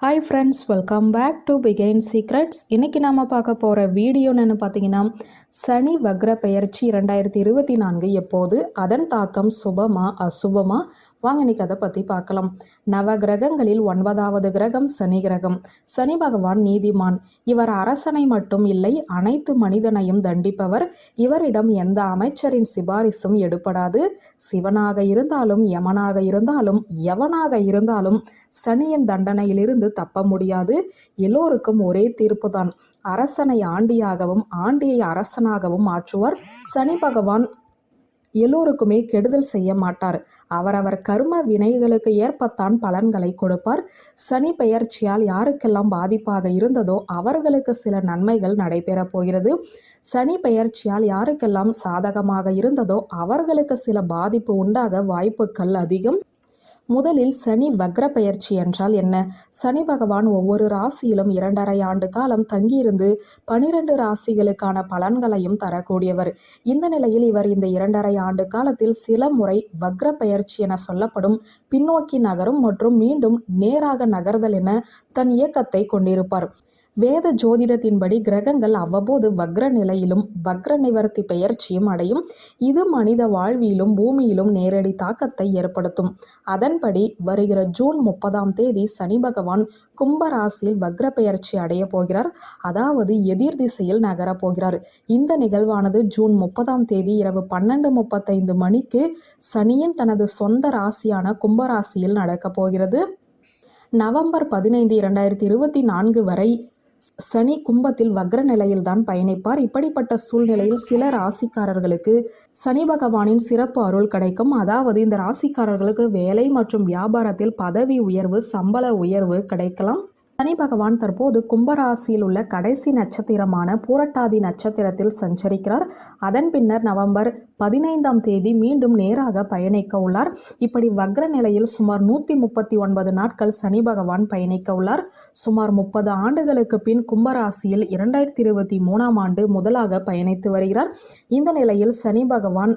Hi friends, welcome back to begin secrets. இன்றைக்கி நாம் பார்க்க போகிற வீடியோன்னு பார்த்தீங்கன்னா, சனி வக்ர பெயர்ச்சி 2024 எப்போது, அதன் தாக்கம் சுபமா அசுபமா? வாங்க இன்றைக்கி அதை பற்றி பார்க்கலாம். நவ கிரகங்களில் 9வது கிரகம் சனி கிரகம். சனி பகவான் நீதிமான். இவர் அரசனை மட்டும் இல்லை, அனைத்து மனிதனையும் தண்டிப்பவர். இவரிடம் எந்த அமைச்சரின் சிபாரிசும் எடுபடாது. சிவனாக இருந்தாலும் யமனாக இருந்தாலும் எவனாக இருந்தாலும் சனியின் தண்டனையிலிருந்து தப்ப முடியாது. எல்லோருக்கும் ஒரே தீர்ப்பு தான். அரசனை ஆண்டியாகவும் ஆண்டியை அரசனாகவும் மாற்றுவார். சனி பகவான் எல்லோருக்குமே கெடுதல் செய்ய மாட்டார். அவரவர் கர்ம வினைகளுக்கு ஏற்பத்தான் பலன்களை கொடுப்பார். சனி பெயர்ச்சியால் யாருக்கெல்லாம் பாதிப்பாக இருந்ததோ அவர்களுக்கு சில நன்மைகள் நடைபெறப் போகிறது. சனி பெயர்ச்சியால் யாருக்கெல்லாம் சாதகமாக இருந்ததோ அவர்களுக்கு சில பாதிப்பு உண்டாக வாய்ப்புகள் அதிகம். முதலில் சனி வக்ர பெயர்ச்சி என்றால் என்ன? சனி பகவான் ஒவ்வொரு ராசியிலும் 2.5 ஆண்டு காலம் தங்கியிருந்து 12 ராசிகளுக்கான பலன்களையும் தரக்கூடியவர். இந்த நிலையில் இவர் இந்த 2.5 ஆண்டு காலத்தில் சில முறை வக்ர பெயர்ச்சி என சொல்லப்படும் பின்னோக்கி நகரும் மற்றும் மீண்டும் நேராக நகர்தல் என தன் இயக்கத்தை கொண்டிருப்பார். வேத ஜோதிடத்தின்படி கிரகங்கள் அவ்வப்போது வக்ர நிலையிலும் வக்ர நிவர்த்தி பெயர்ச்சியும் அடையும். இது மனித வாழ்விலும் பூமியிலும் நேரடி தாக்கத்தை ஏற்படுத்தும். அதன்படி வருகிற ஜூன் 30ஆம் தேதி சனி பகவான் கும்பராசியில் வக்ர பெயர்ச்சி அடைய போகிறார். அதாவது எதிர் திசையில் நகரப் போகிறார். இந்த நிகழ்வானது ஜூன் 30ஆம் தேதி இரவு 12:35 மணிக்கு சனியின் தனது சொந்த ராசியான கும்பராசியில் நடக்கப் போகிறது. நவம்பர் 15, 2024 வரை சனி கும்பத்தில் வக்ர நிலையில்தான் பயணிப்பார். இப்படிப்பட்ட சூழ்நிலையில் சில ராசிக்காரர்களுக்கு சனி பகவானின் சிறப்பு அருள் கிடைக்கும். அதாவது இந்த ராசிக்காரர்களுக்கு வேலை மற்றும் வியாபாரத்தில் பதவி உயர்வு, சம்பள உயர்வு கிடைக்கலாம். சனி பகவான் தற்போது கும்பராசியில் உள்ள கடைசி நட்சத்திரமான பூரட்டாதி நட்சத்திரத்தில் சஞ்சரிக்கிறார். அதன் பின்னர் நவம்பர் 15ஆம் தேதி மீண்டும் நேராக பயணிக்க உள்ளார். இப்படி வக்ர நிலையில் சுமார் 139 நாட்கள் சனி பகவான் பயணிக்க உள்ளார். சுமார் 30 ஆண்டுகளுக்கு பின் கும்பராசியில் 2023ஆம் ஆண்டு முதலாக பயணித்து வருகிறார். இந்த நிலையில் சனி பகவான்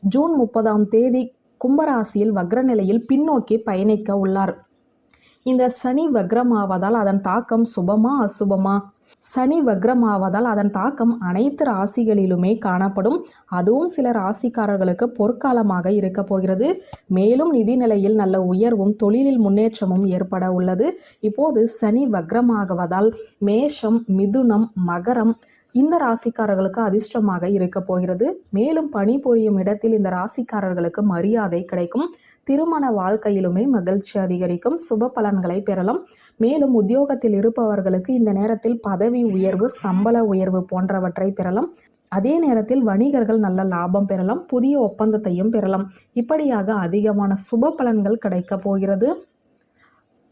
ஜூன் 30ஆம் தேதி கும்பராசியில் வக்ர நிலையில் பின்னோக்கி பயணிக்க உள்ளார். இந்த சனி வக்ரமாவதால் அதன் தாக்கம் சுபமா அசுபமா? சனி வக்ரமாவதால் அதன் தாக்கம் அனைத்து ராசிகளிலுமே காணப்படும். அதுவும் சில ராசிக்காரர்களுக்கு பொற்காலமாக இருக்க போகிறது. மேலும் நிதி நிலையில் நல்ல உயர்வும் தொழிலில் முன்னேற்றமும் ஏற்பட உள்ளது. இப்போது சனி வக்ரமாகுவதால் மேஷம், மிதுனம், மகரம் இந்த ராசிக்காரர்களுக்கு அதிர்ஷ்டமாக இருக்க போகிறது. மேலும் பணிபுரியும் இடத்தில் இந்த ராசிக்காரர்களுக்கு மரியாதை கிடைக்கும். திருமண வாழ்க்கையிலுமே மகிழ்ச்சி அதிகரிக்கும். சுப பலன்களை பெறலாம். மேலும் உத்தியோகத்தில் இருப்பவர்களுக்கு இந்த நேரத்தில் பதவி உயர்வு, சம்பள உயர்வு போன்றவற்றை பெறலாம். அதே நேரத்தில் வணிகர்கள் நல்ல லாபம் பெறலாம். புதிய ஒப்பந்தத்தையும் பெறலாம். இப்படியாக அதிகமான சுப பலன்கள் கிடைக்க போகிறது.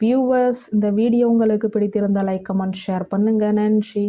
வியூவர்ஸ், இந்த வீடியோ உங்களுக்கு பிடித்திருந்தால் லைக், கமெண்ட், ஷேர் பண்ணுங்க. நன்றி.